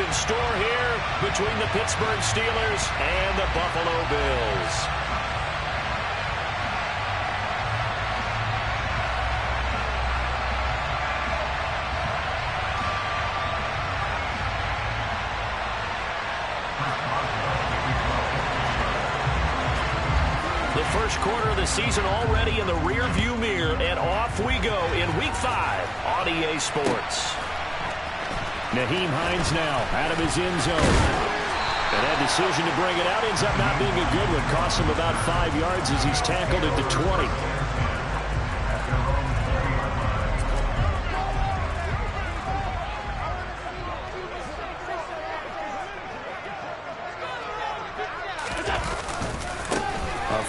in store here between the Pittsburgh Steelers and the Buffalo Bills. The first quarter of the season already in the rearview mirror, and off we go in Week 5 on EA Sports. Nyheim Hines now out of his end zone. And that decision to bring it out ends up not being a good one. Costs him about 5 yards as he's tackled at the 20.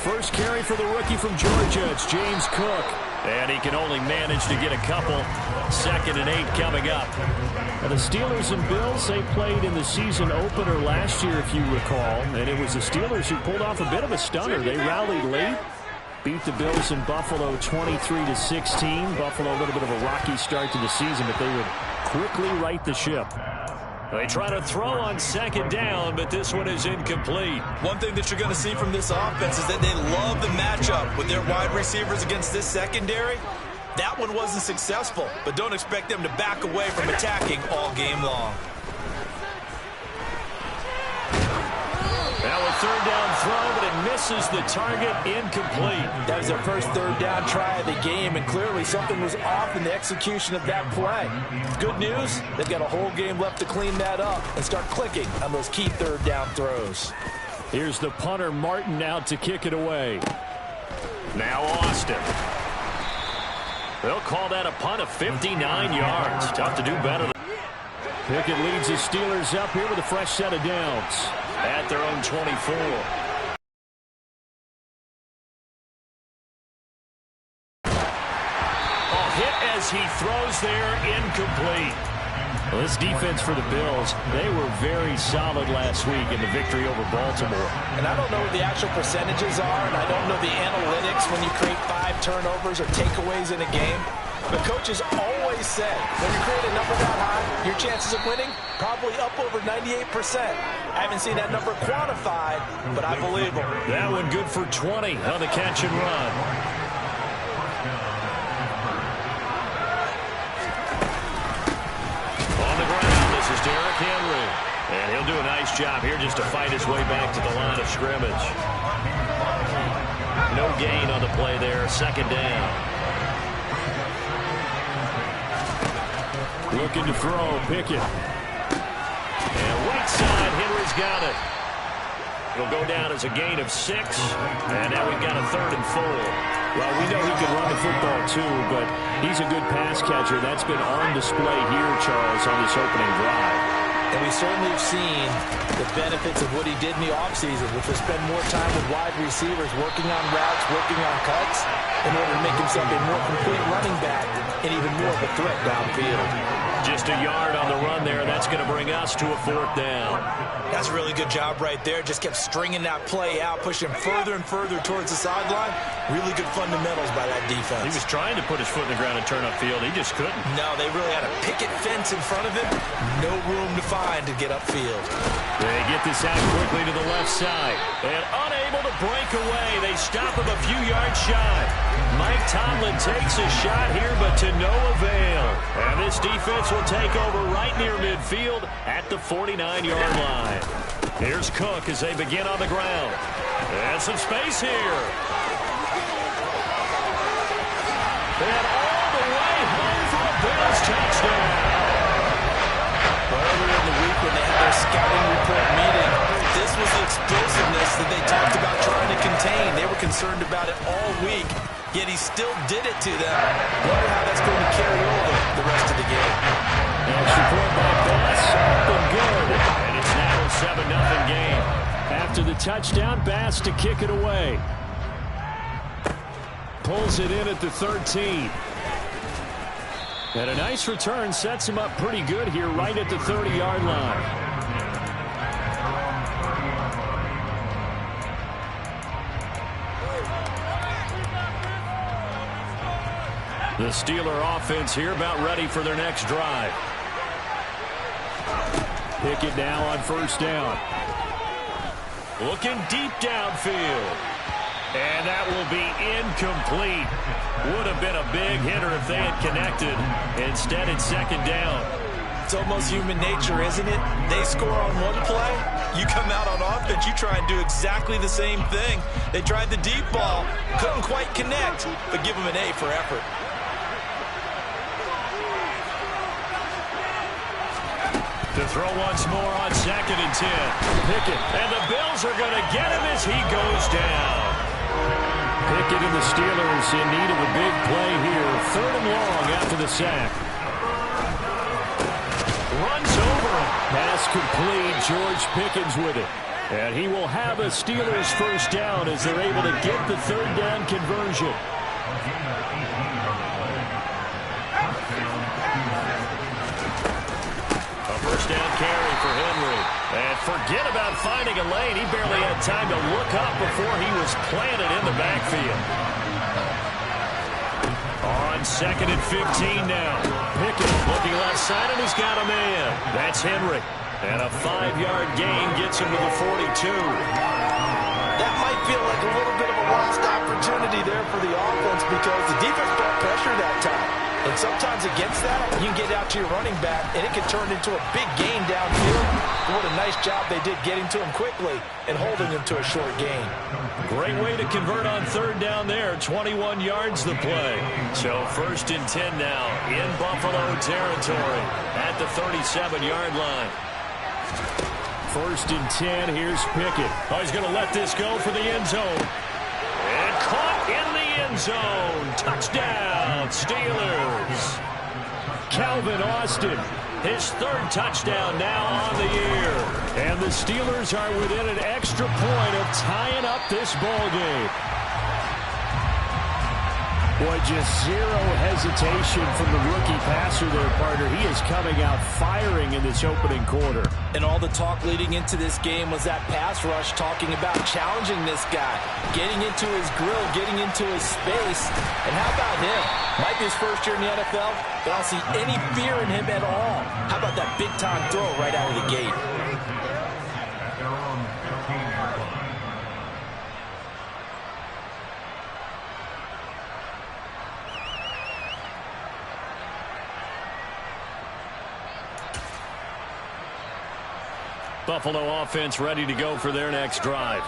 First carry for the rookie from Georgia. It's James Cook. And he can only manage to get a couple. 2nd and 8 coming up. Now the Steelers and Bills, they played in the season opener last year, if you recall. And it was the Steelers who pulled off a bit of a stunner. They rallied late. Beat the Bills in Buffalo 23-16. Buffalo a little bit of a rocky start to the season, but they would quickly right the ship. They try to throw on 2nd down, but this one is incomplete. One thing that you're going to see from this offense is that they love the matchup with their wide receivers against this secondary. That one wasn't successful, but don't expect them to back away from attacking all game long. Now a 3rd down throw, but it misses the target, incomplete. That was their first 3rd down try of the game, and clearly something was off in the execution of that play. Good news, they've got a whole game left to clean that up and start clicking on those key 3rd down throws. Here's the punter Martin out to kick it away. Now Austin. They'll call that a punt of 59 yards. Tough to do better. Pickett leads the Steelers up here with a fresh set of downs at their own 24. Hit as he throws there, incomplete. Well, this defense for the Bills, they were very solid last week in the victory over Baltimore. And I don't know what the actual percentages are, and I don't know the analytics when you create 5 turnovers or takeaways in a game. But coaches always say, when you create a number that high, your chances of winning probably up over 98%. I haven't seen that number quantified, but I believe them. That one good for 20 on the catch and run. On the ground, this is Derrick Henry. And he'll do a nice job here just to fight his way back to the line of scrimmage. No gain on the play there, 2nd down. Looking to throw, Pickett. And right side, Henry's got it. It'll go down as a gain of 6. And now we've got a 3rd and 4. Well, we know he can run the football too, but he's a good pass catcher. That's been on display here, Charles, on this opening drive. And we certainly have seen the benefits of what he did in the offseason, which was spend more time with wide receivers, working on routes, working on cuts, in order to make himself a more complete running back and even more of a threat downfield. Just a yard on the run there. That's going to bring us to a 4th down. That's a really good job right there. Just kept stringing that play out, pushing further and further towards the sideline. Really good fundamentals by that defense. He was trying to put his foot in the ground and turn upfield. He just couldn't. No, they really had a picket fence in front of him. No room to find to get upfield. They get this out quickly to the left side. And unable to break away. They stop him a few yards shy. Mike Tomlin takes a shot here, but to no avail. And this defense will take over right near midfield at the 49-yard line. Here's Cook as they begin on the ground. And some space here. And all the way home for a Bills touchdown. Earlier in the week when they had their scouting report meeting, this was the explosiveness that they talked about trying to contain. They were concerned about it all week, yet he still did it to them. Wonder how that's going to carry over the rest of the game. Extra point by Bass, up and good. And it's now a 7-0 game. After the touchdown, Bass to kick it away. Pulls it in at the 13. And a nice return sets him up pretty good here right at the 30-yard line. The Steeler offense here about ready for their next drive. Pickett now on first down. Looking deep downfield. And that will be incomplete. Would have been a big hitter if they had connected. Instead, it's second down. It's almost human nature, isn't it? They score on one play. You come out on offense, you try and do exactly the same thing. They tried the deep ball, couldn't quite connect, but give them an A for effort. To throw once more on 2nd and 10. Pickett, and the Bills are going to get him as he goes down. Pickett and the Steelers in need of a big play here. 3rd and long after the sack. Runs over him. Pass complete. George Pickens with it. And he will have a Steelers first down as they're able to get the 3rd down conversion. A first down carry for Henry. And forget about finding a lane. He barely had time to look up before he was planted in the backfield. On 2nd and 15 now. Pickett looking left side, and he's got a man. That's Henry. And a 5-yard gain gets him to the 42. That might feel like a little bit of a lost opportunity there for the offense because the defense brought pressure that time. And sometimes against that, you can get out to your running back, and it can turn into a big gain downfield. What a nice job they did getting to him quickly and holding him to a short gain. Great way to convert on 3rd down there. 21 yards the play. So 1st and 10 now in Buffalo territory at the 37-yard line. 1st and 10. Here's Pickett. Oh, he's going to let this go for the end zone. And caught in the end zone. Touchdown, Steelers. Calvin Austin, his 3rd touchdown now on the year. And the Steelers are within an extra point of tying up this ball game. Boy, just zero hesitation from the rookie passer there, partner. He is coming out firing in this opening quarter. And all the talk leading into this game was that pass rush talking about challenging this guy, getting into his grill, getting into his space. And how about him? Might be his first year in the NFL, but I don't see any fear in him at all. How about that big-time throw right out of the gate? Buffalo offense ready to go for their next drive.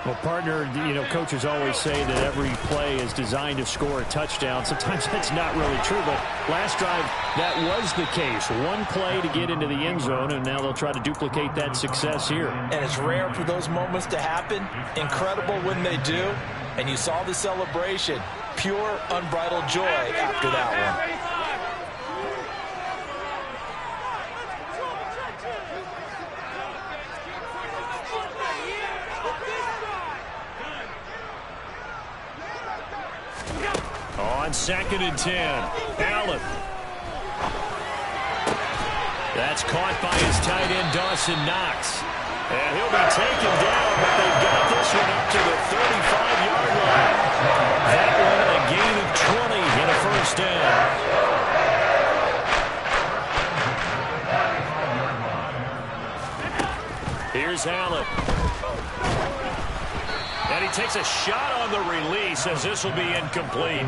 Well, partner, you know, coaches always say that every play is designed to score a touchdown. Sometimes that's not really true, but last drive, that was the case. One play to get into the end zone, and now they'll try to duplicate that success here. And it's rare for those moments to happen. Incredible when they do. And you saw the celebration. Pure, unbridled joy after that one. On 2nd and 10, Allen. That's caught by his tight end, Dawson Knox. And he'll be taken down, but they've got this one up to the 35-yard line. That one a gain of 20 and a first down. Here's Allen. And he takes a shot on the release as this will be incomplete.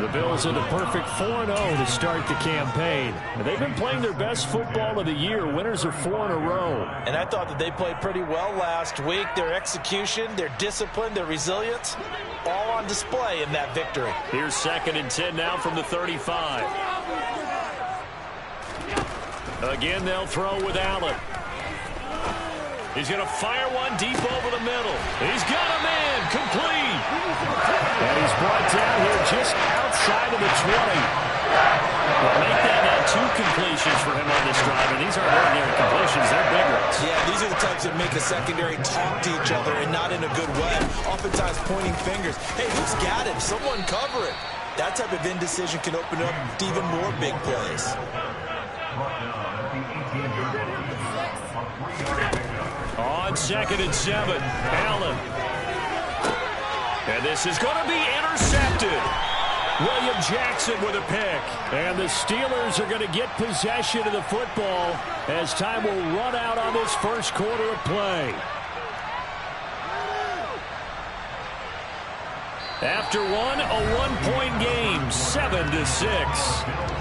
The Bills are the perfect 4-0 to start the campaign. They've been playing their best football of the year. Winners are 4 in a row. And I thought that they played pretty well last week. Their execution, their discipline, their resilience, all on display in that victory. Here's 2nd and 10 now from the 35. Again, they'll throw with Allen. He's going to fire one deep over the middle. He's got a man, complete. And he's brought down here just outside of the 20. Well, make that now 2 completions for him on this drive, and these aren't ordinary completions. They're big ones. Yeah, these are the types that make the secondary talk to each other and not in a good way. Oftentimes pointing fingers. Hey, who's got him? Someone cover it. That type of indecision can open up to even more big plays. On 2nd and 7, Allen. And this is going to be intercepted. William Jackson with a pick. And the Steelers are going to get possession of the football as time will run out on this first quarter of play. After one, a one-point game, 7-6.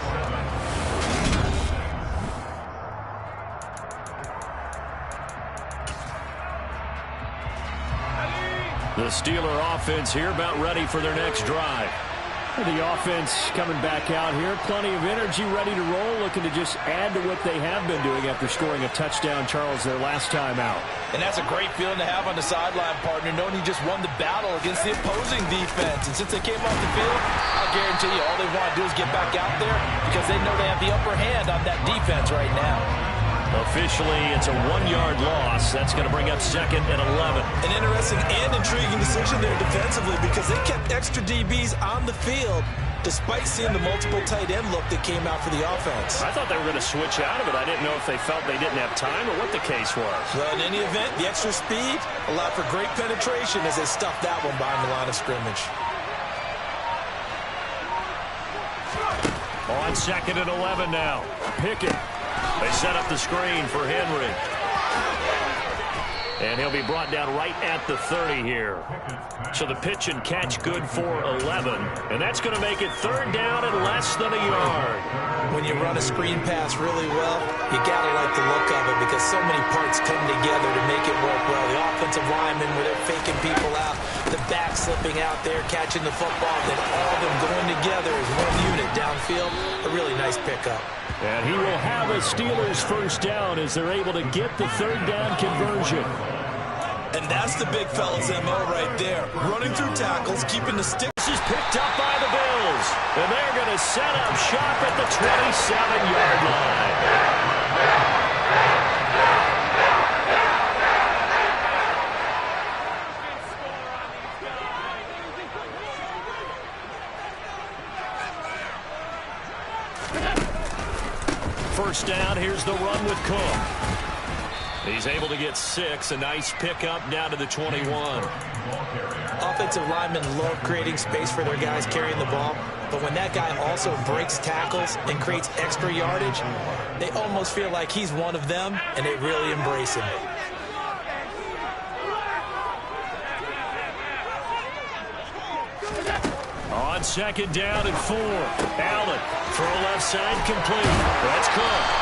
The Steeler offense here about ready for their next drive. The offense coming back out here. Plenty of energy, ready to roll, looking to just add to what they have been doing after scoring a touchdown, Charles, their last time out. And that's a great feeling to have on the sideline, partner, knowing you just won the battle against the opposing defense. And since they came off the field, I'll guarantee you all they want to do is get back out there because they know they have the upper hand on that defense right now. Officially, it's a 1-yard loss. That's going to bring up 2nd and 11. An interesting and intriguing decision there defensively because they kept extra DBs on the field despite seeing the multiple tight end look that came out for the offense. I thought they were going to switch out of it. I didn't know if they felt they didn't have time or what the case was. Well, in any event, the extra speed allowed for great penetration as they stuffed that one behind the line of scrimmage. On 2nd and 11 now. Pickett. They set up the screen for Henry. And he'll be brought down right at the 30 here. So the pitch and catch good for 11. And that's going to make it 3rd down and less than a yard. When you run a screen pass really well, you got to like the look of it because so many parts come together to make it work well. The offensive linemen, where they're faking people out, the back slipping out there, catching the football, then all of them going together as one unit downfield. A really nice pickup. And he will have a Steelers first down as they're able to get the 3rd down conversion. And that's the big fella's MO right there. Running through tackles, keeping the stick. This is picked up by the Bills. And they're going to set up shop at the 27-yard line. First down, here's the run with Cook. He's able to get 6, a nice pickup down to the 21. Offensive linemen love creating space for their guys carrying the ball, but when that guy also breaks tackles and creates extra yardage, they almost feel like he's one of them, and they really embrace him. On 2nd down and 4. Allen, throw left side complete. That's Cook.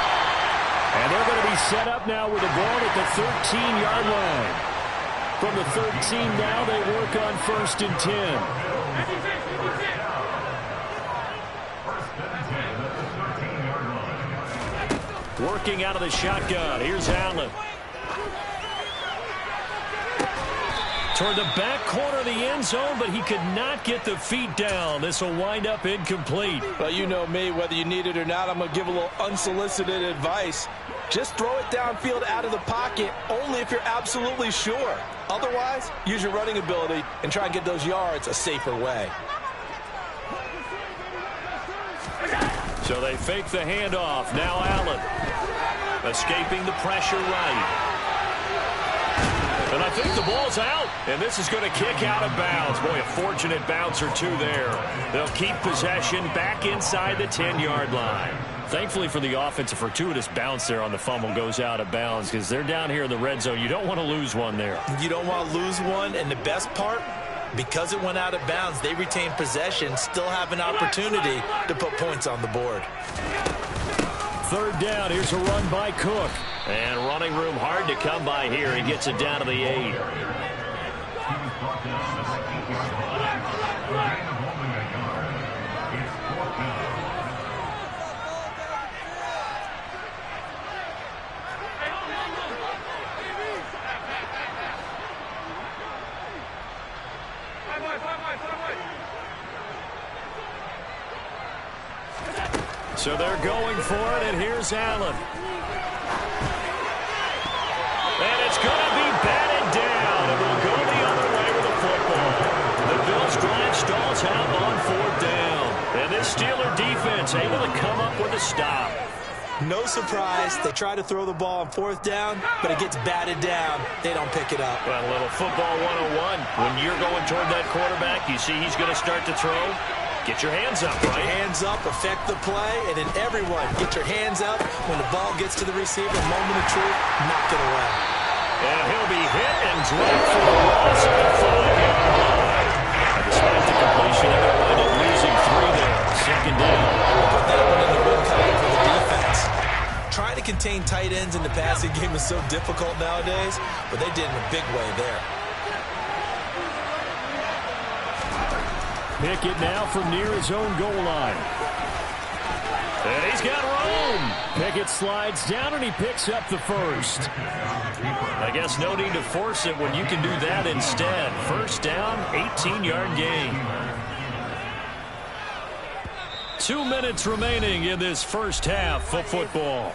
And they're going to be set up now with the ball at the 13-yard line. From the 13 now, they work on 1st and 10. Working out of the shotgun. Here's Allen. Toward the back corner of the end zone, but he could not get the feet down. This will wind up incomplete. Well, you know me, whether you need it or not, I'm going to give a little unsolicited advice. Just throw it downfield out of the pocket, only if you're absolutely sure. Otherwise, use your running ability and try and get those yards a safer way. So they fake the handoff. Now Allen escaping the pressure right. And I think the ball's out, and this is going to kick out of bounds. Boy, a fortunate bounce or two there. They'll keep possession back inside the 10-yard line. Thankfully for the offense, a fortuitous bounce there on the fumble goes out of bounds because they're down here in the red zone. You don't want to lose one there. You don't want to lose one, and the best part, because it went out of bounds, they retain possession, still have an opportunity to put points on the board. 3rd down, here's a run by Cook. And running room hard to come by here. He gets it down to the 8. So they're going for it, and here's Allen. And it's going to be batted down, and we'll go the other way with the football. The Bills drive stalls out on 4th down. And this Steeler defense able to come up with a stop. No surprise, they try to throw the ball on 4th down, but it gets batted down. They don't pick it up. Well, a little football 101. When you're going toward that quarterback, you see he's going to start to throw. Get your hands up, right? Hands up, affect the play, and then everyone get your hands up when the ball gets to the receiver. Moment of truth, knock it away. And he'll be hit and dropped for a loss of 5-yard line. Despite the completion, they're going to wind up losing 3 there. Second down. Put that one in the win column for the defense. Trying to contain tight ends in the passing game is so difficult nowadays, but they did in a big way there. Pickett now from near his own goal line. And he's got room. Pickett slides down and he picks up the first. I guess no need to force it when you can do that instead. First down, 18-yard gain. 2 minutes remaining in this first half of football.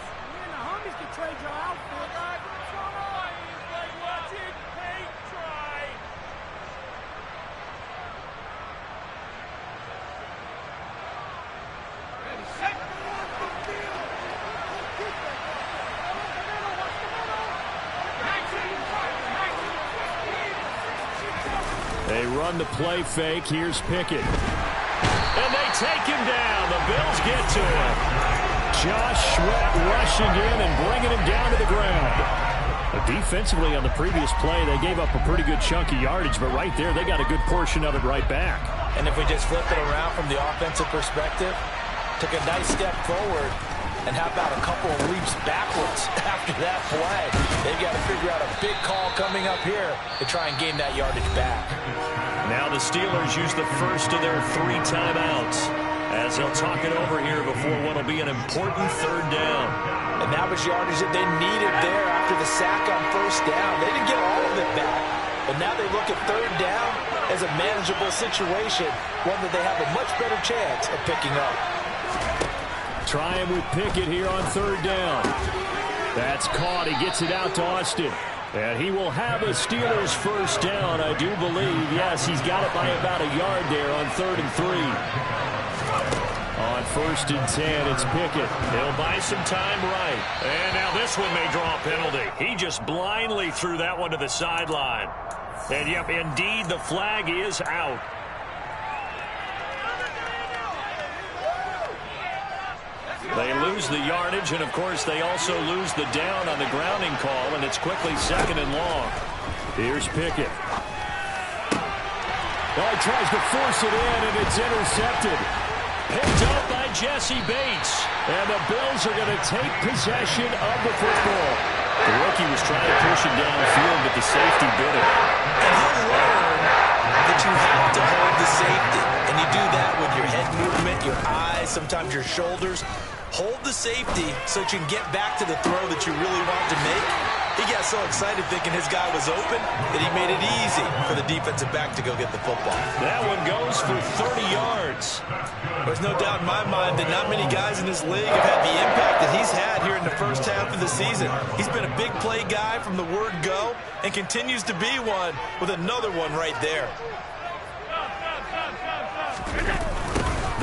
They run the play fake. Here's Pickett. And they take him down. The Bills get to him. Josh Sweat rushing in and bringing him down to the ground. Defensively on the previous play, they gave up a pretty good chunk of yardage, but right there, they got a good portion of it right back. And if we just flip it around from the offensive perspective, took a nice step forward, and how about a couple of leaps backwards after that play? They've got to figure out a big call coming up here to try and gain that yardage back. Now the Steelers use the first of their 3 timeouts as they'll talk it over here before what will be an important third down. And that was yardage that they needed there after the sack on first down. They didn't get all of it back, but now they look at third down as a manageable situation, one that they have a much better chance of picking up. Trying with Pickett here on third down. That's caught. He gets it out to Austin. And he will have a Steelers first down, I do believe. Yes, he's got it by about a yard there on 3rd and 3. On 1st and 10, it's Pickett. He'll buy some time right. And now this one may draw a penalty. He just blindly threw that one to the sideline. And, yep, indeed, the flag is out. They lose the yardage, and, of course, they also lose the down on the grounding call, and it's quickly 2nd and long. Here's Pickett. Oh, he tries to force it in, and it's intercepted. Picked up by Jesse Bates. And the Bills are going to take possession of the football. The rookie was trying to push it downfield, but the safety bit it. And he'll learn that you have to hold the safety. And you do that with your head movement, your eyes, sometimes your shoulders. Hold the safety so that you can get back to the throw that you really want to make. He got so excited thinking his guy was open that he made it easy for the defensive back to go get the football. That one goes for 30 yards. There's no doubt in my mind that not many guys in this league have had the impact that he's had here in the first half of the season. He's been a big play guy from the word go and continues to be one with another one right there.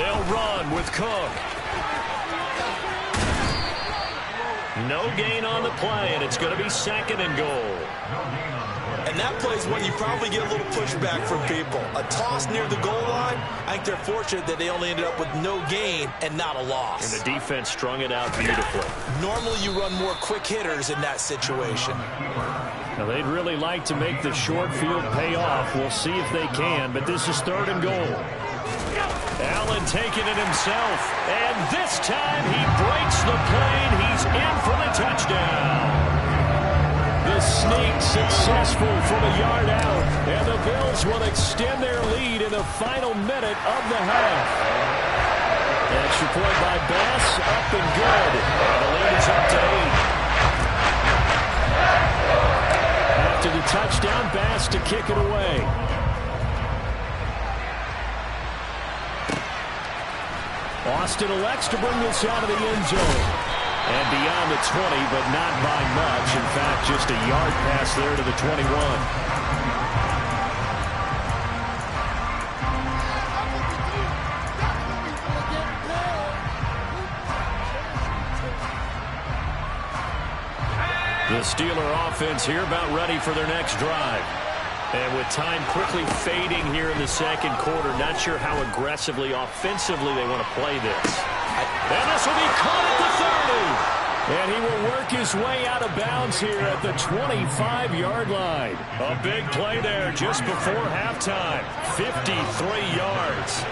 They'll run with Cook. No gain on the play, and it's going to be 2nd and goal. And that plays when you probably get a little pushback from people. A toss near the goal line, I think they're fortunate that they only ended up with no gain and not a loss. And the defense strung it out beautifully. Normally you run more quick hitters in that situation. Now they'd really like to make the short field pay off. We'll see if they can, but this is 3rd and goal. Allen taking it himself, and this time he breaks the plane. He's in for the touchdown. The sneak successful from a yard out, and the Bills will extend their lead in the final minute of the half. Extra point by Bass, up and good. And the lead is up to 8. After the touchdown, Bass to kick it away. Austin elects to bring this out of the end zone. And beyond the 20, but not by much. In fact, just a yard pass there to the 21. The Steeler offense here about ready for their next drive. And with time quickly fading here in the second quarter, not sure how aggressively, offensively they want to play this. And this will be caught at the 30. And he will work his way out of bounds here at the 25-yard line. A big play there just before halftime. 53 yards.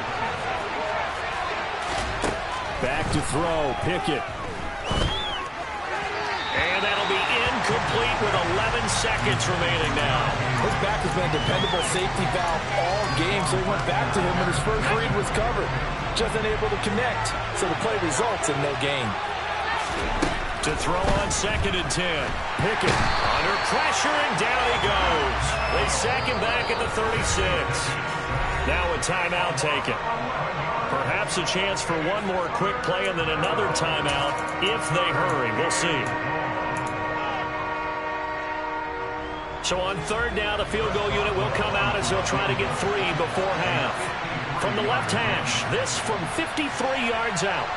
Back to throw, Pickett. And that'll be incomplete with 11 seconds remaining now. His back has been a dependable safety valve all game, so he went back to him when his first read was covered. Just unable to connect, so the play results in no gain. To throw on 2nd and 10. Pickett under pressure, and down he goes. They sack him back at the 36. Now a timeout taken. Perhaps a chance for one more quick play and then another timeout if they hurry. We'll see. So on 3rd down, the field goal unit will come out as they'll try to get 3 before half. From the left hash, this from 53 yards out.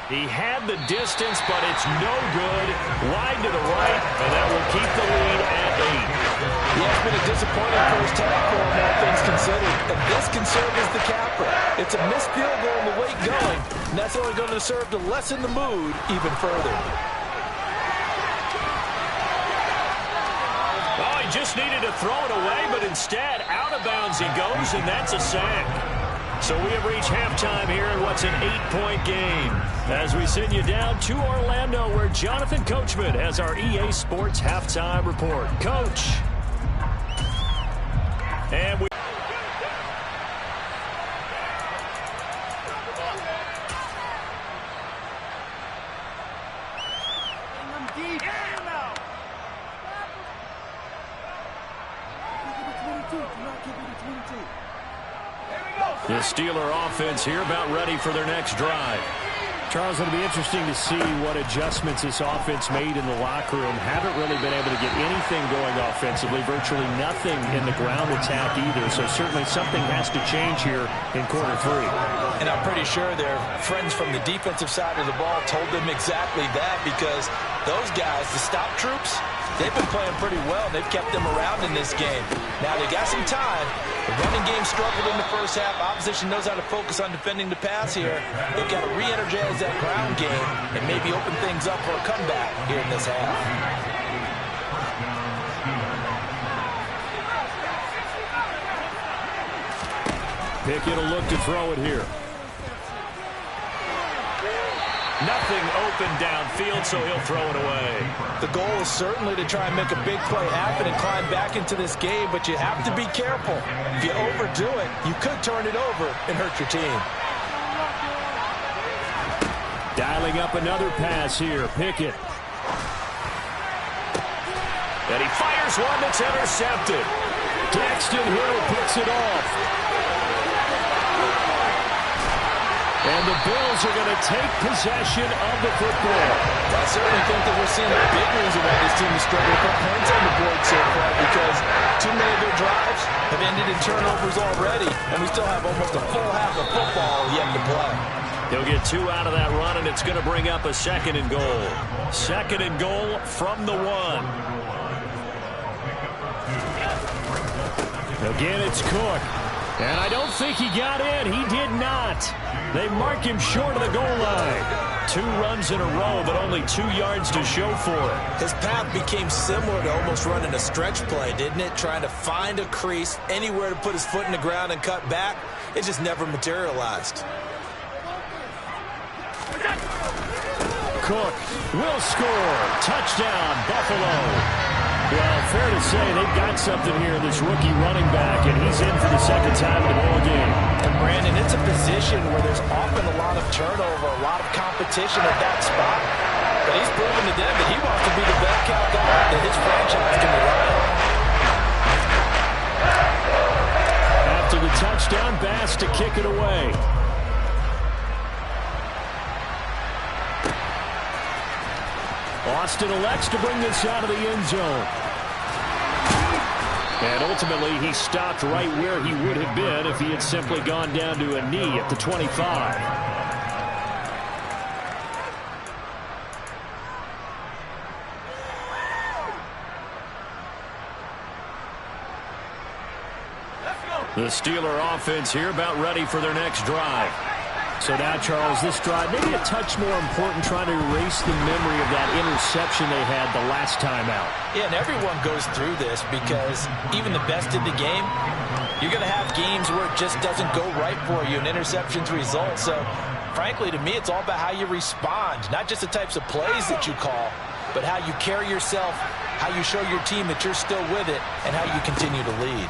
He had the distance, but it's no good. Wide to the right, and that will keep the lead at 8. Yeah, it's been a disappointing first half for him, all things considered. And this can serve as the capper. It's a missed field goal in the late going, and that's only going to serve to lessen the mood even further. Oh, he just needed to throw it away, but instead, out of bounds he goes, and that's a sack. So we have reached halftime here in what's an 8-point game. As we send you down to Orlando, where Jonathan Coachman has our EA Sports Halftime Report. Coach. And we... The Steeler offense here about ready for their next drive. Charles, it'll be interesting to see what adjustments this offense made in the locker room. Haven't really been able to get anything going offensively. Virtually nothing in the ground attack either. So certainly something has to change here in quarter 3. And I'm pretty sure their friends from the defensive side of the ball told them exactly that, because those guys, the stop troops, they've been playing pretty well. They've kept them around in this game. Now they got some time. The running game struggled in the first half. Opposition knows how to focus on defending the pass here. They've got to re-energize that ground game and maybe open things up for a comeback here in this half. Pickett will look to throw it here. Nothing open downfield, so he'll throw it away. The goal is certainly to try and make a big play happen and climb back into this game, but you have to be careful. If you overdo it, you could turn it over and hurt your team. Dialing up another pass here, Pickett. And he fires one that's intercepted. Daxton Hill picks it off. And the Bills are going to take possession of the football. I certainly think that we're seeing a big reason why this team is struggling to put points on the board so far, because too many of their drives have ended in turnovers already, and we still have almost a full half of football yet to play. He'll get 2 out of that run, and it's going to bring up a 2nd and goal. 2nd and goal from the 1. Again, it's Cook. And I don't think he got in. He did not. They mark him short of the goal line. 2 runs in a row, but only 2 yards to show for it. His path became similar to almost running a stretch play, didn't it? Trying to find a crease, anywhere to put his foot in the ground and cut back. It just never materialized. Cook will score. Touchdown, Buffalo. Well, fair to say they've got something here, this rookie running back, and he's in for the 2nd time in the ball game. And Brandon, it's a position where there's often a lot of turnover, a lot of competition at that spot. But he's proven to them that he wants to be the bell cow guy that his franchise can rely on. After the touchdown, Bass to kick it away. Austin elects to bring this out of the end zone. And ultimately, he stopped right where he would have been if he had simply gone down to a knee at the 25. The Steeler offense here about ready for their next drive. So now, Charles, this drive maybe a touch more important, trying to erase the memory of that interception they had the last time out. Yeah, and everyone goes through this because even the best in the game, you're going to have games where it just doesn't go right for you and interceptions result. So, frankly, to me, it's all about how you respond, not just the types of plays that you call, but how you carry yourself, how you show your team that you're still with it, and how you continue to lead.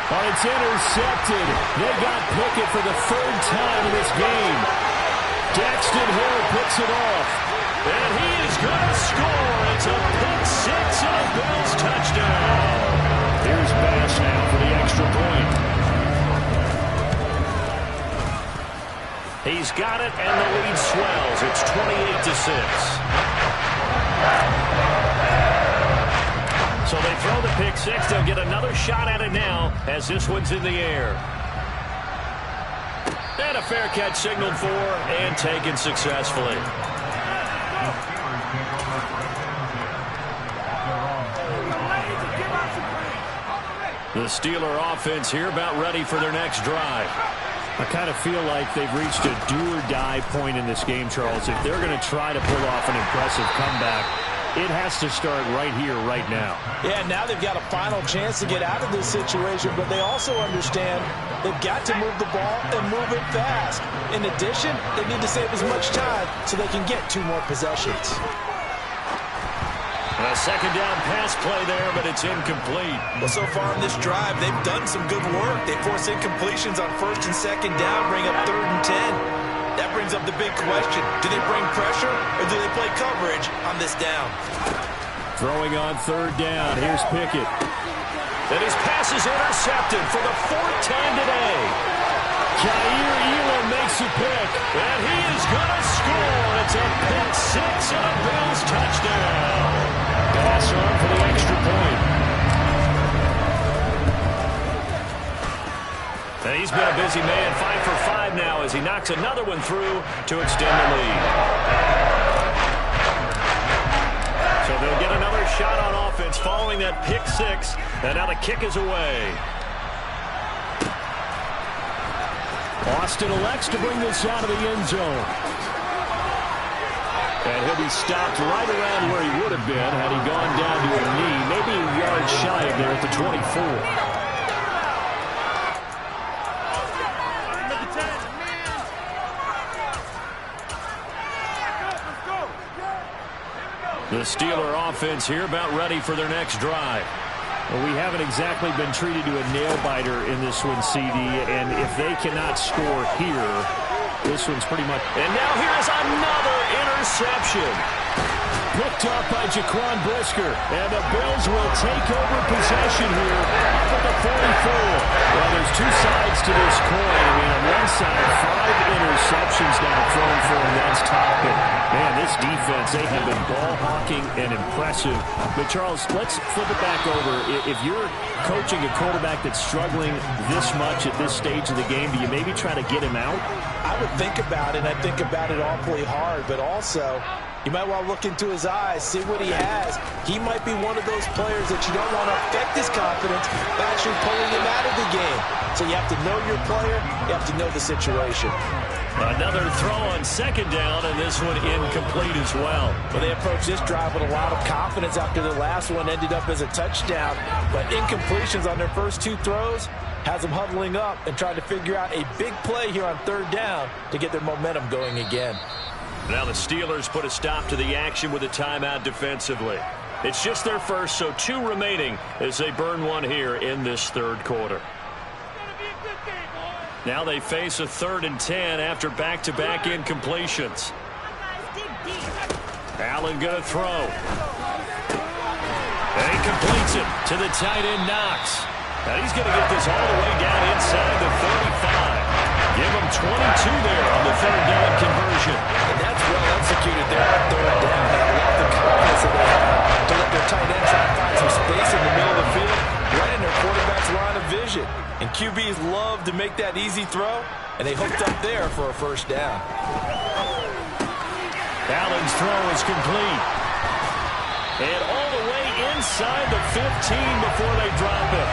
Oh, it's intercepted. They got Pickett for the third time in this game. Daxton Hill picks it off. And he is going to score. It's a pick six and a Bills touchdown. Here's Bass now for the extra point. He's got it, and the lead swells. It's 28-6. So they throw the pick six. They'll get another shot at it now as this one's in the air. And a fair catch signaled for and taken successfully. The Steeler offense here about ready for their next drive. I kind of feel like they've reached a do-or-die point in this game, Charles. If they're going to try to pull off an impressive comeback, it has to start right here, right now. Yeah, now they've got a final chance to get out of this situation, but they also understand they've got to move the ball and move it fast. In addition, they need to save as much time so they can get 2 more possessions. A second down pass play there, but it's incomplete. Well, so far in this drive, they've done some good work. They force incompletions on first and second down, bring up 3rd and 10. That brings up the big question. Do they bring pressure or do they play coverage on this down? Throwing on 3rd down. Here's Pickett. And his pass is intercepted for the 4th time today. Jair Elam makes a pick. And he is going to score. It's a pick six and a Bills touchdown. Pass on for the extra point. And he's been a busy man, 5 for 5 now as he knocks another one through to extend the lead. So they'll get another shot on offense following that pick six, and now the kick is away. Austin elects to bring this out of the end zone. And he'll be stopped right around where he would have been had he gone down to a knee, maybe a yard shy of there at the 24. The Steeler offense here about ready for their next drive. Well, we haven't exactly been treated to a nail-biter in this one, CD, and if they cannot score here, this one's pretty much... And now here's another interception. Picked up by Jaquan Brisker, and the Bills will take over possession here up at the 44. Well, there's 2 sides to this coin. I mean, on one side, 5 interceptions now thrown for him. That's top. But, man, this defense, they have been ball-hawking and impressive. But, Charles, let's flip it back over. If you're coaching a quarterback that's struggling this much at this stage of the game, do you maybe try to get him out? I would think about it, and I think about it awfully hard, but also... you might want to look into his eyes, see what he has. He might be one of those players that you don't want to affect his confidence by actually pulling him out of the game. So you have to know your player. You have to know the situation. Another throw on second down, and this one incomplete as well. Well, they approached this drive with a lot of confidence after the last one ended up as a touchdown. But incompletions on their first 2 throws has them huddling up and trying to figure out a big play here on 3rd down to get their momentum going again. Now the Steelers put a stop to the action with a timeout defensively. It's just their first, so 2 remaining as they burn one here in this 3rd quarter. Now they face a 3rd and 10 after back-to-back incompletions. Allen going to throw. And he completes it to the tight end Knox. And he's going to get this all the way down inside the 35. Give him 22 there on the 3rd down conversion. And that's well executed there on 3rd down. I love the confidence that they have to let their tight end try to find some space in the middle of the field, right in their quarterback's line of vision. And QBs love to make that easy throw, and they hooked up there for a 1st down. Allen's throw is complete. And all the way inside the 15 before they drop it.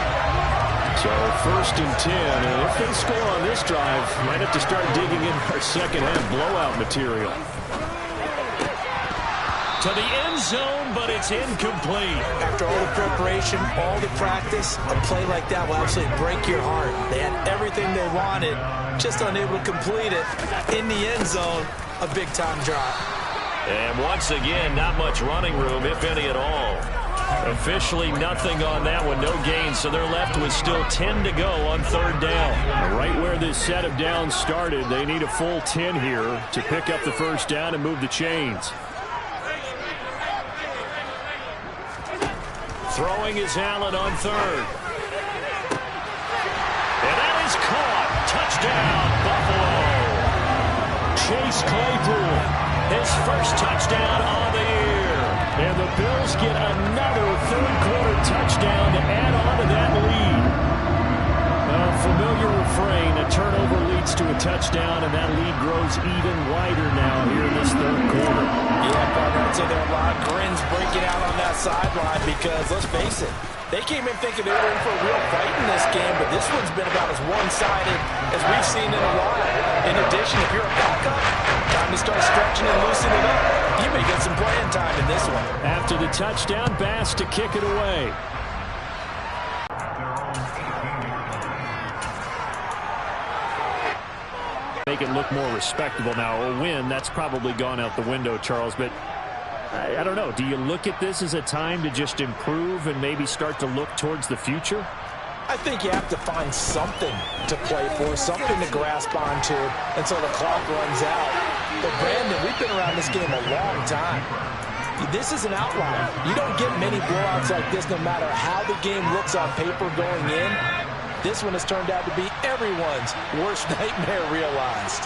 So 1st and 10, and if they score on this drive, might have to start digging in our second half blowout material. To the end zone, but it's incomplete. After all the preparation, all the practice, a play like that will absolutely break your heart. They had everything they wanted, just unable to complete it. In the end zone, a big-time drop. And once again, not much running room, if any at all. Officially nothing on that one, no gain, so they're left with still 10 to go on 3rd down. Right where this set of downs started, they need a full 10 here to pick up the 1st down and move the chains. Throwing is Allen on 3rd. And that is caught. Touchdown, Buffalo. Chase Claypool, his first touchdown on the year. And the Bills get another 3rd-quarter touchdown to add on to that lead. A familiar refrain, a turnover leads to a touchdown, and that lead grows even wider now here in this 3rd quarter. Yeah, partner, I'd say there are a lot of grins breaking out on that sideline because, let's face it, they came in thinking they were in for a real fight in this game, but this one's been about as one-sided as we've seen in a while. In addition, if you're a backup, time to start stretching and loosening it up. You may get some playing time in this one. After the touchdown, Bass to kick it away. Make it look more respectable now. A win, that's probably gone out the window, Charles, but I don't know. Do you look at this as a time to just improve and maybe start to look towards the future? I think you have to find something to play for, something to grasp onto until the clock runs out. But, Brandon, we've been around this game a long time. This is an outlier. You don't get many blowouts like this no matter how the game looks on paper going in. This one has turned out to be everyone's worst nightmare realized.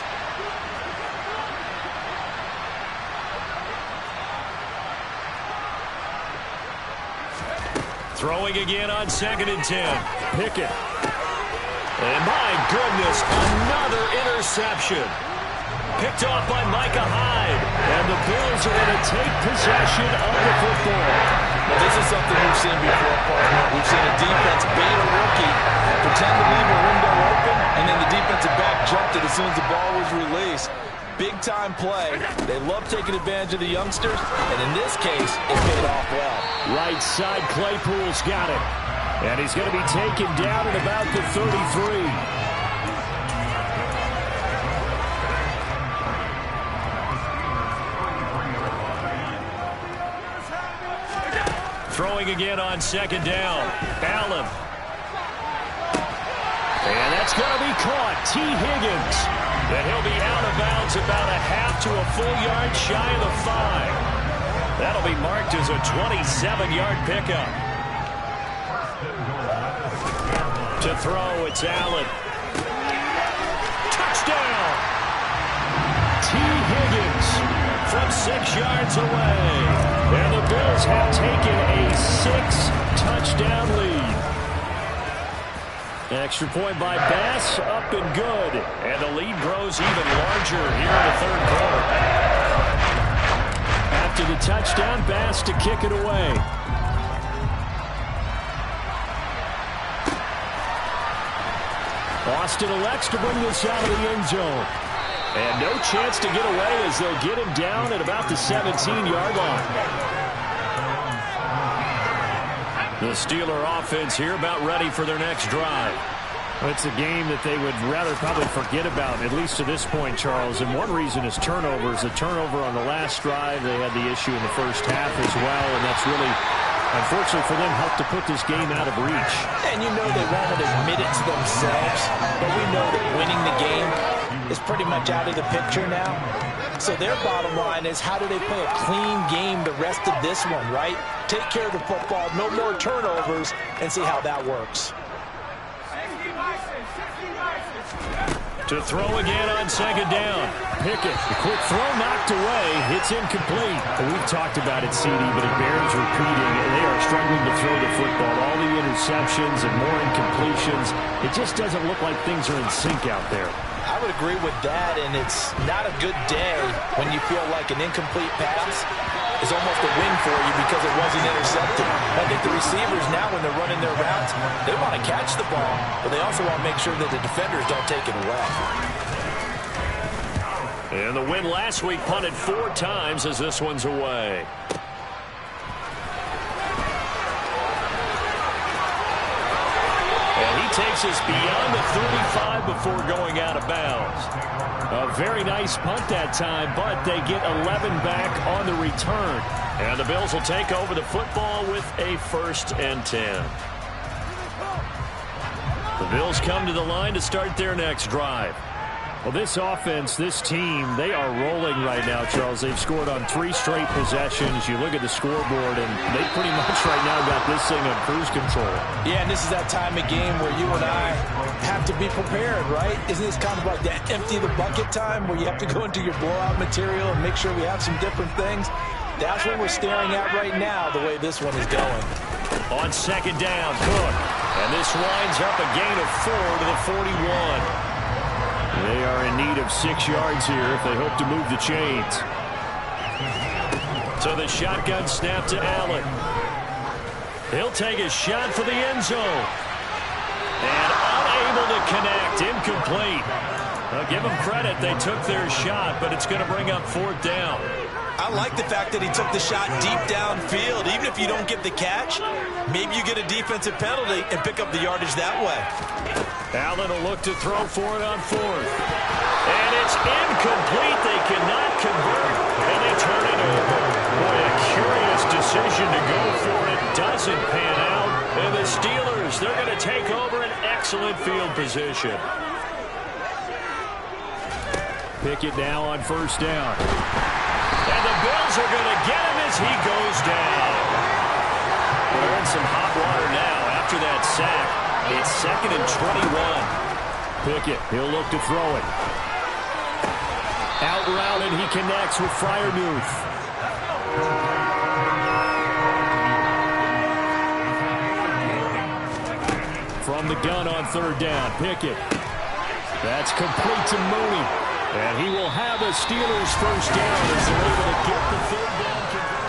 Throwing again on 2nd and 10. Pickett. And my goodness, another interception. Picked off by Micah Hyde. And the Bills are going to take possession of the football. Well, this is something we've seen before, partner. We've seen a defense bait a rookie, pretend to leave a window open, and then the defensive back jumped it as soon as the ball was released. Big-time play. They love taking advantage of the youngsters, and in this case, it paid off well. Right side, Claypool's got it. And he's going to be taken down at about the 33. Throwing again on 2nd down. Allen. And that's going to be caught. T. Higgins. And he'll be out of bounds about a half to a full yard shy of the 5. That'll be marked as a 27-yard pickup. To throw, it's Allen. Touchdown! T. Higgins from 6 yards away. And the Bills have taken a 6-touchdown lead. Extra point by Bass, up and good. And the lead grows even larger here in the 3rd quarter. After the touchdown, Bass to kick it away. Austin elects to bring this out of the end zone. And no chance to get away as they'll get him down at about the 17-yard line. The Steeler offense here about ready for their next drive. It's a game that they would rather probably forget about, at least to this point, Charles. And one reason is turnovers. A turnover on the last drive. They had the issue in the first half as well, and that's really, unfortunately for them, helped to put this game out of reach. And you know they won't admit it to themselves, but we know that winning the game is pretty much out of the picture now. So their bottom line is, how do they play a clean game the rest of this one, right? Take care of the football, no more turnovers, and see how that works. To throw again on 2nd down. Pickett, the quick throw knocked away. It's incomplete. We've talked about it, CD, but it bears repeating. They are struggling to throw the football. All the interceptions and more incompletions. It just doesn't look like things are in sync out there. I would agree with that, and it's not a good day when you feel like an incomplete pass is almost a win for you because it wasn't intercepted. I think the receivers now, when they're running their routes, they want to catch the ball, but they also want to make sure that the defenders don't take it away. And the win last week punted 4 times as this one's away. And he takes us beyond the 35 before going out of bounds. A very nice punt that time, but they get 11 back on the return. And the Bills will take over the football with a 1st and 10. The Bills come to the line to start their next drive. Well, this offense, this team, they are rolling right now, Charles. They've scored on 3 straight possessions. You look at the scoreboard, and they pretty much right now got this thing on cruise control. Yeah, and this is that time of game where you and I have to be prepared, right? Isn't this kind of like that empty the bucket time where you have to go into your blowout material and make sure we have some different things? That's what we're staring at right now, the way this one is going. On 2nd down, Cook. And this winds up a gain of 4 to the 41. They are in need of 6 yards here if they hope to move the chains. So the shotgun snap to Allen. He'll take a shot for the end zone. And unable to connect. Incomplete. I'll give them credit. They took their shot, but it's going to bring up 4th down. I like the fact that he took the shot deep downfield. Even if you don't get the catch, maybe you get a defensive penalty and pick up the yardage that way. Allen will look to throw for it on 4th. And it's incomplete. They cannot convert, and they turn it over. Boy, a curious decision to go for it. Doesn't pan out. And the Steelers, they're going to take over an excellent field position. Pickett now on 1st down. And the Bills are going to get him as he goes down. We're in some hot water now after that sack. It's 2nd and 21. Pickett, he'll look to throw it. Out route, and he connects with Freiermuth. From the gun on 3rd down, Pickett. That's complete to Mooney. And he will have a Steelers 1st down as they're able to get the 3rd down conversion.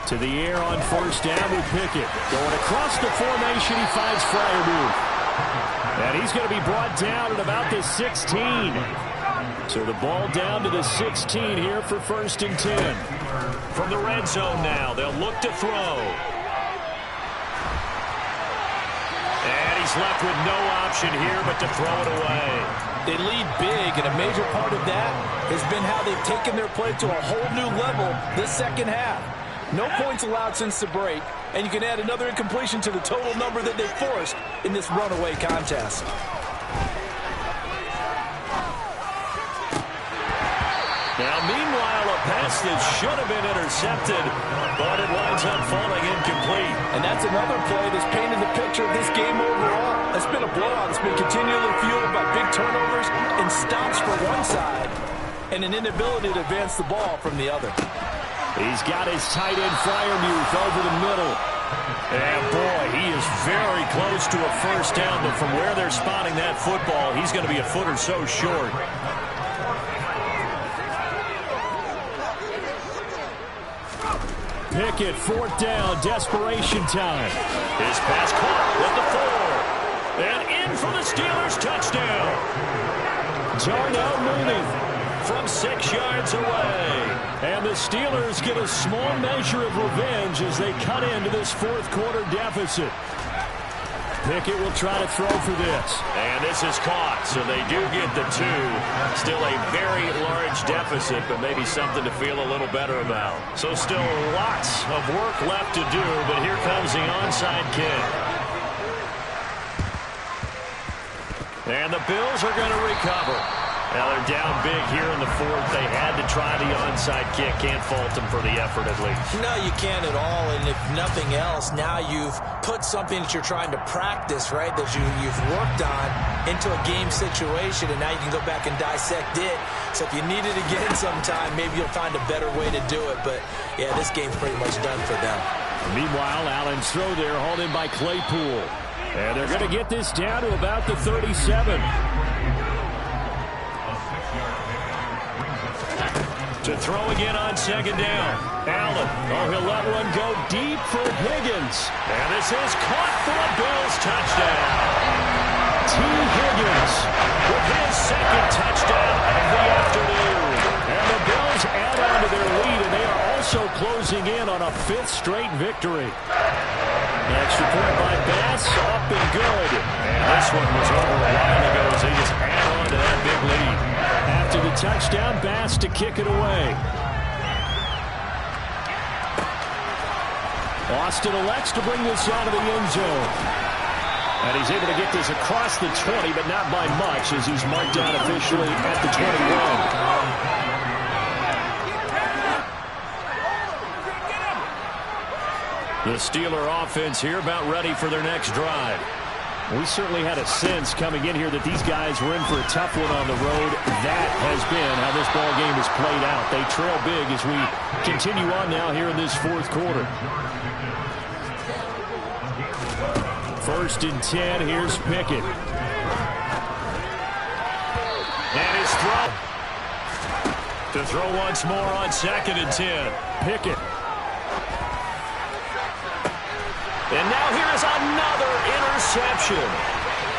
To the air on 1st down with Pickett. Going across the formation, he finds Freiermuth. And he's going to be brought down at about the 16. So the ball down to the 16 here for 1st and 10. From the red zone now, they'll look to throw. And he's left with no option here but to throw it away. They lead big, and a major part of that has been how they've taken their play to a whole new level this 2nd half. No points allowed since the break, and you can add another incompletion to the total number that they forced in this runaway contest. Now, meanwhile, a pass that should have been intercepted, but it winds up falling incomplete. And that's another play that's painted the picture of this game overall. It's been a blowout. It's been continually fueled by big turnovers and stops for one side and an inability to advance the ball from the other. He's got his tight end Freiermuth over the middle. And, boy, he is very close to a 1st down, but from where they're spotting that football, he's going to be a foot or so short. Pickett, 4th down, desperation time. His pass caught with the 4. And in for the Steelers, touchdown. Darnell Mooney from 6 yards away. And the Steelers get a small measure of revenge as they cut into this 4th quarter deficit. Pickett will try to throw for this. And this is caught, so they do get the 2. Still a very large deficit, but maybe something to feel a little better about. So still lots of work left to do, but here comes the onside kick. And the Bills are going to recover. Now they're down big here in the fourth. They had to try the onside kick. Can't fault them for the effort, at least. No, you can't at all. And if nothing else, now you've put something that you're trying to practice, right, that you've worked on into a game situation, and now you can go back and dissect it. So if you need it again sometime, maybe you'll find a better way to do it. But, yeah, this game's pretty much done for them. Meanwhile, Allen's throw there hauled in by Claypool. And they're going to get this down to about the 37. To throw again on second down. Allen. Oh, he'll let one go deep for Higgins. And this is caught for a Bills touchdown. T. Higgins with his second touchdown of the afternoon. And the Bills add on to their lead, and they are also closing in on a fifth straight victory. An extra point by Bass, up and good. And this one was over a while ago as they just add on to that big lead. After the touchdown, Bass to kick it away. Austin elects to bring this out of the end zone. And he's able to get this across the 20, but not by much, as he's marked down officially at the 21. The Steeler offense here about ready for their next drive. We certainly had a sense coming in here that these guys were in for a tough one on the road. That has been how this ball game has played out. They trail big as we continue on now here in this fourth quarter. First and 10, here's Pickett. And his throw. To throw once more on second and 10. Pickett. And now here is another interception.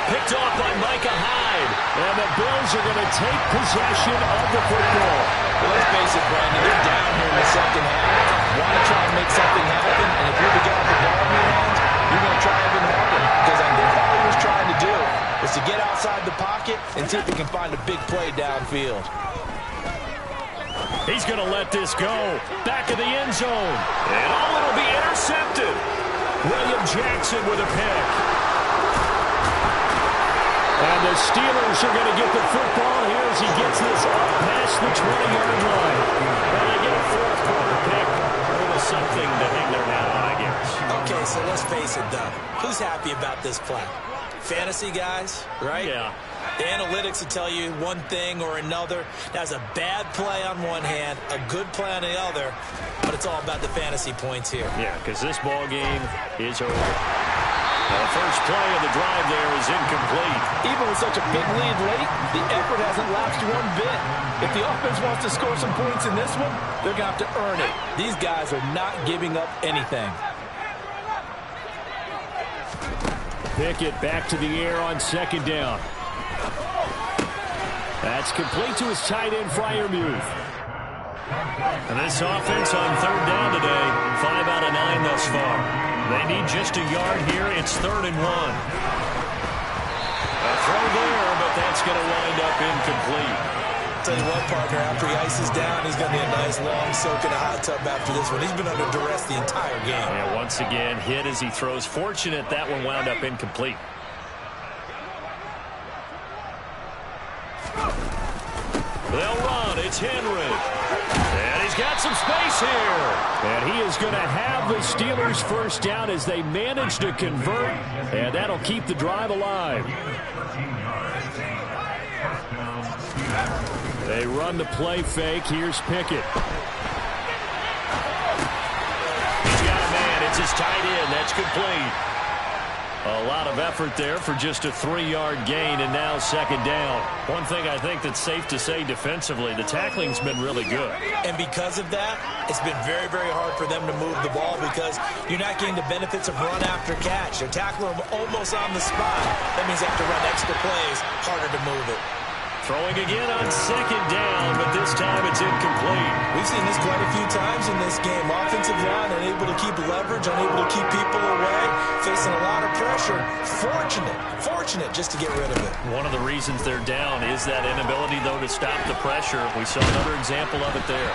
Picked off by Micah Hyde. And the Bills are going to take possession of the football. Well, let's face it, Brandon, they're down here in the second half. Want to try and make something happen, and if you're the guy with the ball in your hands, you're going to try even harder. Because I think all he was trying to do was to get outside the pocket and see if he can find a big play downfield. He's going to let this go. Back of the end zone. And it'll be intercepted. William Jackson with a pick. And the Steelers are going to get the football here as he gets this up past the 20-yard line. Well, they get a fourth quarter pick. A little something to hang their hat on, I guess. Okay, so let's face it, though. Who's happy about this play? Fantasy guys, right? Yeah. The analytics will tell you one thing or another. That's a bad play on one hand, a good play on the other, but it's all about the fantasy points here. Yeah, because this ball game is over. The first play of the drive there is incomplete. Even with such a big lead late, the effort hasn't lapsed one bit. If the offense wants to score some points in this one, they're going to have to earn it. These guys are not giving up anything. Pickett back to the air on second down. That's complete to his tight end, Freiermuth. And this offense on third down today, 5 out of 9 thus far. They need just a yard here. It's 3rd and 1. A throw there, but that's going to wind up incomplete. Tell you what, partner, after he ices down, he's going to be a nice long soak in a hot tub after this one. He's been under duress the entire game. And once again, hit as he throws. Fortunate that one wound up incomplete. They'll run. It's Henry. And he's got some space here. And he is going to have the Steelers first down as they manage to convert. And that'll keep the drive alive. They run the play fake. Here's Pickett. He's got a man. It's his tight end. That's complete. A lot of effort there for just a 3-yard gain, and now second down. One thing I think that's safe to say defensively, the tackling's been really good. And because of that, it's been very, very hard for them to move the ball because you're not getting the benefits of run after catch. They're tackling them almost on the spot. That means they have to run extra plays, harder to move it. Throwing again on second down, but this time it's incomplete. We've seen this quite a few times in this game. Offensive line unable to keep leverage, unable to keep people away, facing a lot of pressure. Fortunate just to get rid of it. One of the reasons they're down is that inability, though, to stop the pressure. We saw another example of it there.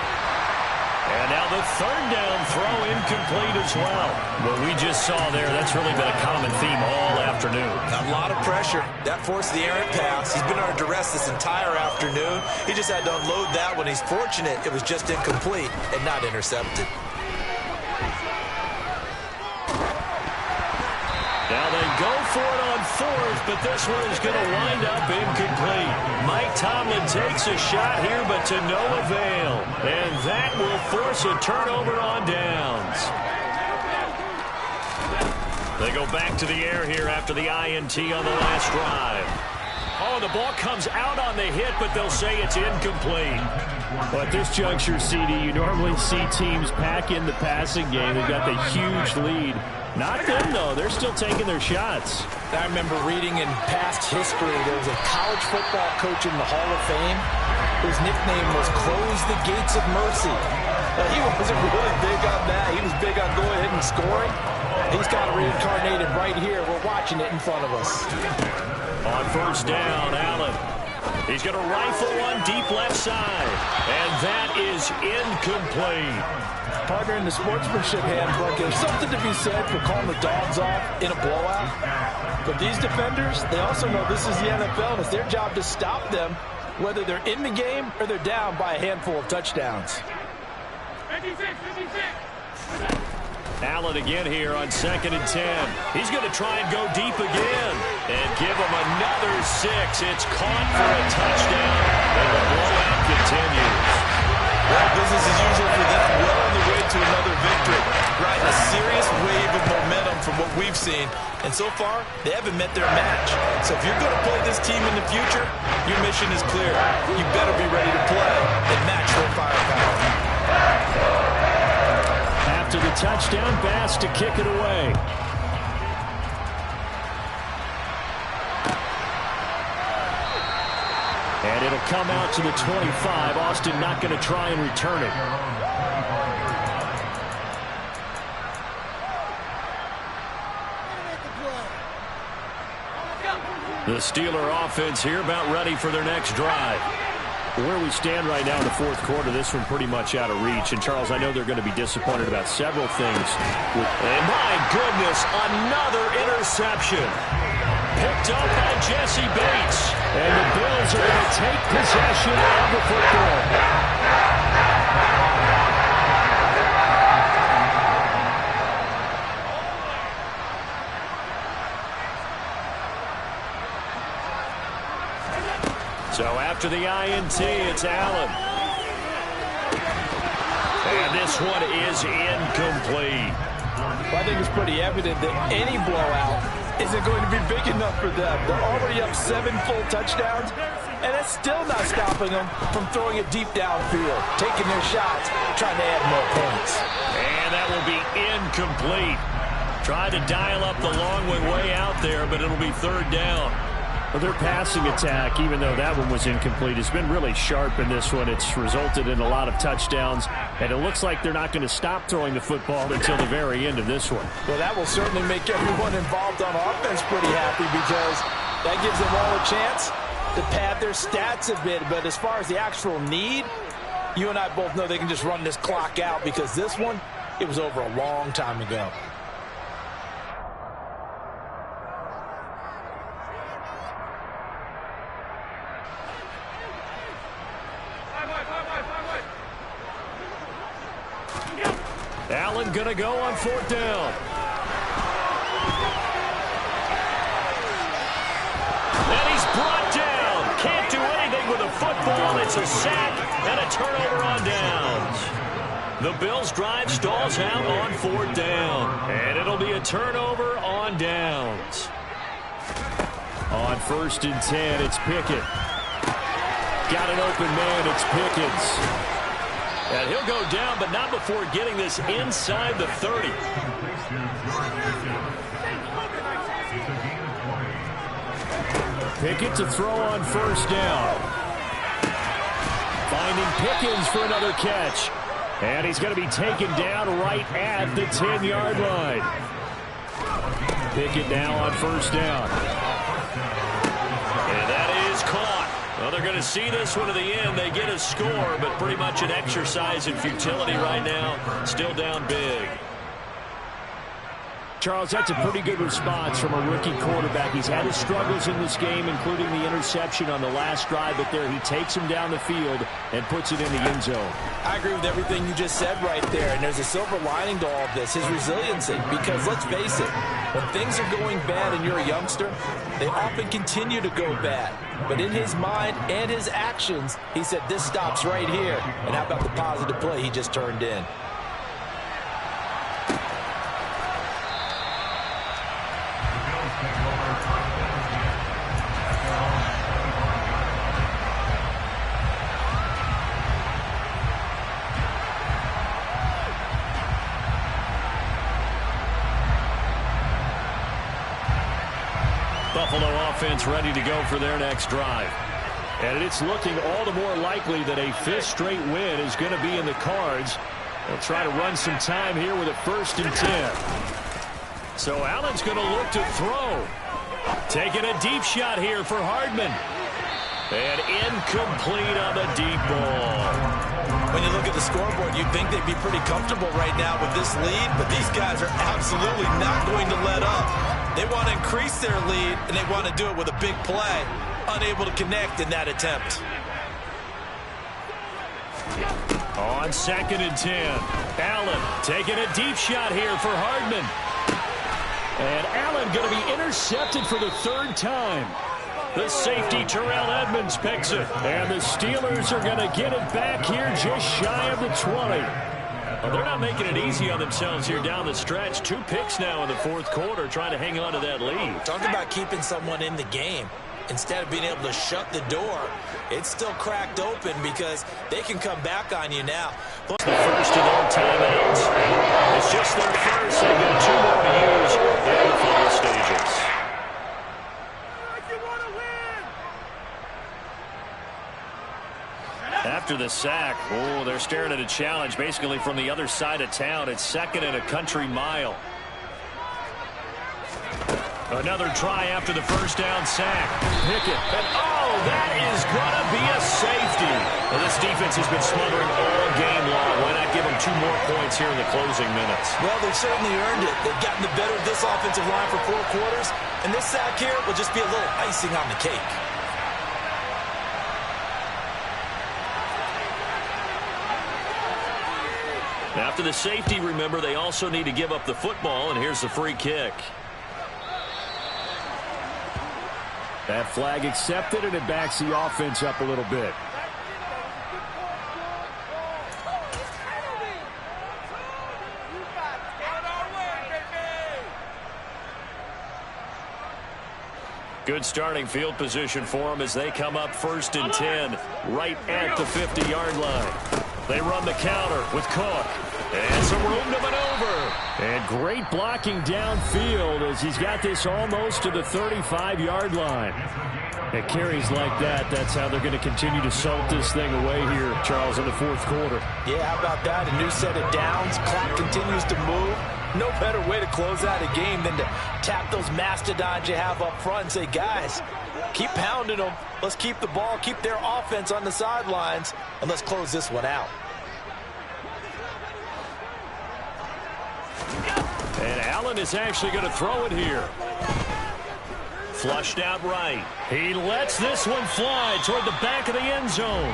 And now the third down throw incomplete as well. What we just saw there, that's really been a common theme all afternoon. A lot of pressure. That forced the errant pass. He's been under duress this entire afternoon. He just had to unload that one. He's fortunate it was just incomplete and not intercepted. Now they go for it on fourth, but this one is going to wind up incomplete. Mike Tomlin takes a shot here, but to no avail. And that will force a turnover on downs. They go back to the air here after the INT on the last drive. Oh, the ball comes out on the hit, but they'll say it's incomplete. Well, at this juncture, CD, you normally see teams pack in the passing game. They've got the huge lead. Not them, though. They're still taking their shots. I remember reading in past history, there was a college football coach in the Hall of Fame whose nickname was Close the Gates of Mercy. He wasn't really big on that. He was big on going ahead and scoring. He's got it reincarnated right here. We're watching it in front of us. On first down, Allen. He's going to rifle one deep left side. And that is incomplete. Partner, in the sportsmanship handbook, there's something to be said for calling the dogs off in a blowout. But these defenders, they also know this is the NFL, and it's their job to stop them, whether they're in the game or they're down by a handful of touchdowns. 56. Allen again here on 2nd and 10. He's going to try and go deep again and give him another 6. It's caught for a touchdown, and the blowout continues. Well, business as usual for them. Well on the way to another victory. Riding a serious wave of momentum from what we've seen. And so far, they haven't met their match. So if you're going to play this team in the future, your mission is clear. You better be ready to play and match their firepower. After the touchdown, Bass to kick it away. And it'll come out to the 25. Austin not going to try and return it. The Steeler offense here about ready for their next drive. Where we stand right now in the fourth quarter, this one pretty much out of reach. And, Charles, I know they're going to be disappointed about several things. And, my goodness, another interception. Picked up by Jesse Bates. And the Bills are going to take possession of the football. So after the INT, it's Allen. And this one is incomplete. Well, I think it's pretty evident that any blowout isn't going to be big enough for them. They're already up 7 full touchdowns, and it's still not stopping them from throwing it deep downfield, taking their shots, trying to add more points. And that will be incomplete. Tried to dial up the long way out there, but it'll be 3rd down. Well, their passing attack, even though that one was incomplete, has been really sharp in this one. It's resulted in a lot of touchdowns, and it looks like they're not going to stop throwing the football until the very end of this one. Well, that will certainly make everyone involved on offense pretty happy because that gives them all a chance to pad their stats a bit. But as far as the actual need, you and I both know they can just run this clock out because this one, it was over a long time ago. Allen going to go on 4th down. And he's brought down. Can't do anything with a football. It's a sack and a turnover on downs. The Bills' drive stalls out on 4th down. And it'll be a turnover on downs. On 1st and 10, it's Pickett. Got an open man, it's Pickens. And he'll go down, but not before getting this inside the 30. Pickett to throw on 1st down. Finding Pickens for another catch. And he's going to be taken down right at the 10-yard line. Pickett now on 1st down. And that is caught. Well, they're going to see this one to the end. They get a score, but pretty much an exercise in futility right now. Still down big. Charles, that's a pretty good response from a rookie quarterback. He's had his struggles in this game, including the interception on the last drive, but there he takes him down the field and puts it in the end zone. I agree with everything you just said right there, and there's a silver lining to all of this, his resiliency, because let's face it, when things are going bad and you're a youngster, they often continue to go bad. But in his mind and his actions, he said, this stops right here. And how about the positive play he just turned in? Buffalo offense ready to go for their next drive. And it's looking all the more likely that a fifth straight win is going to be in the cards. They'll try to run some time here with a 1st and 10. So Allen's going to look to throw. Taking a deep shot here for Hardman. And incomplete on the deep ball. When you look at the scoreboard, you'd think they'd be pretty comfortable right now with this lead, but these guys are absolutely not going to let up. They want to increase their lead, and they want to do it with a big play. Unable to connect in that attempt. On 2nd and 10. Allen taking a deep shot here for Hardman. And Allen going to be intercepted for the 3rd time. The safety, Terrell Edmonds, picks it. And the Steelers are going to get it back here just shy of the 20. Well, they're not making it easy on themselves here down the stretch. 2 picks now in the 4th quarter, trying to hang on to that lead. Talk about keeping someone in the game. Instead of being able to shut the door, it's still cracked open because they can come back on you now. The first of their timeouts. It's just their first. They've got 2 more to use in the final stages. After the sack, they're staring at a challenge basically from the other side of town. It's 2nd and a country mile. Another try after the 1st down sack. Pickett. And that is going to be a safety. Well, this defense has been smothering all game long. Why not give them 2 more points here in the closing minutes? Well, they've certainly earned it. They've gotten the better of this offensive line for 4 quarters, and this sack here will just be a little icing on the cake. After the safety, remember, they also need to give up the football, and here's the free kick. That flag accepted, and it backs the offense up a little bit. Good starting field position for them as they come up 1st and 10, right at the 50-yard line. They run the counter with Cook. And some room to maneuver. And great blocking downfield as he's got this almost to the 35-yard line. At carries like that, that's how they're going to continue to salt this thing away here, Charles, in the 4th quarter. Yeah, how about that? A new set of downs. Clock continues to move. No better way to close out a game than to tap those mastodons you have up front and say, guys, keep pounding them. Let's keep the ball, keep their offense on the sidelines, and let's close this one out. And Allen is actually going to throw it here. Flushed out right. He lets this one fly toward the back of the end zone.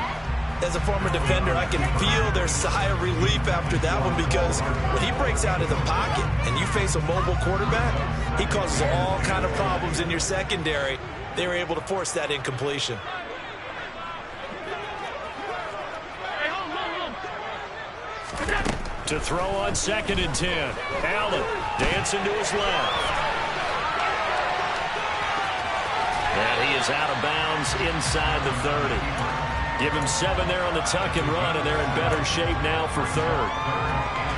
As a former defender, I can feel their sigh of relief after that one because when he breaks out of the pocket and you face a mobile quarterback, he causes all kind of problems in your secondary. They were able to force that incompletion. To throw on 2nd and 10. Allen dancing to his left. And he is out of bounds inside the 30. Give him 7 there on the tuck and run, and they're in better shape now for 3rd.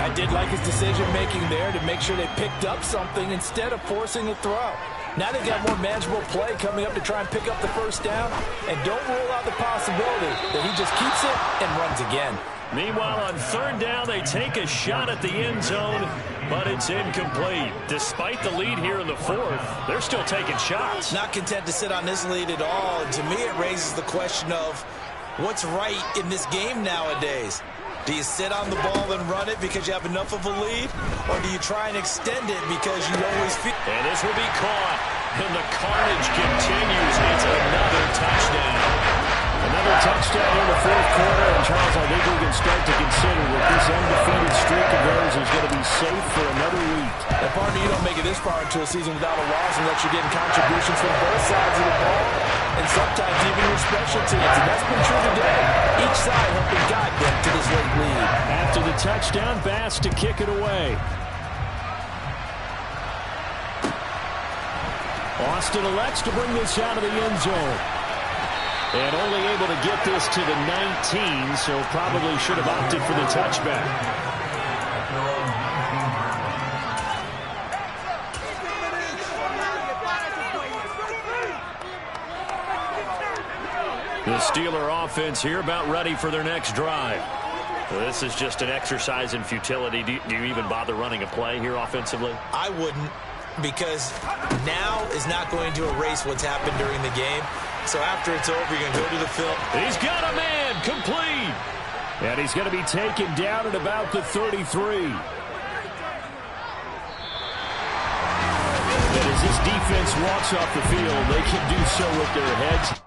I did like his decision-making there to make sure they picked up something instead of forcing a throw. Now they've got more manageable play coming up to try and pick up the 1st down, and don't rule out the possibility that he just keeps it and runs again. Meanwhile, on 3rd down, they take a shot at the end zone, but it's incomplete. Despite the lead here in the fourth, they're still taking shots. Not content to sit on this lead at all. And to me, it raises the question of what's right in this game nowadays. Do you sit on the ball and run it because you have enough of a lead? Or do you try and extend it because you always feel... And this will be caught. And the carnage continues. It's another touchdown. Another touchdown in the fourth quarter. And, Charles, I think we can start to consider that this undefeated streak of theirs is going to be safe for another week. And, partner, you don't make it this far into a season without a loss unless you're getting contributions from both sides of the ball. And sometimes even your special teams. And that's been true today. Each side helping guide them to this late lead. After the touchdown, Bass to kick it away. Austin elects to bring this out of the end zone. And only able to get this to the 19, so probably should have opted for the touchback. The Steeler offense here about ready for their next drive. This is just an exercise in futility. Do you even bother running a play here offensively? I wouldn't, because now is not going to erase what's happened during the game. So after it's over, you're going to go to the film. He's got a man, complete. And he's going to be taken down at about the 33. And as this defense walks off the field, they can do so with their heads.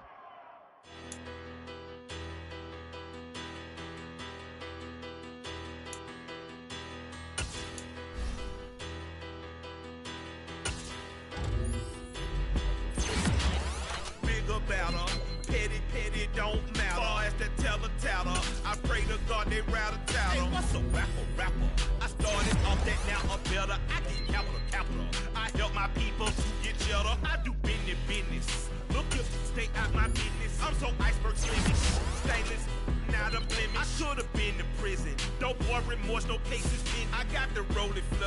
Remorse, no cases in. I got the rolling flood.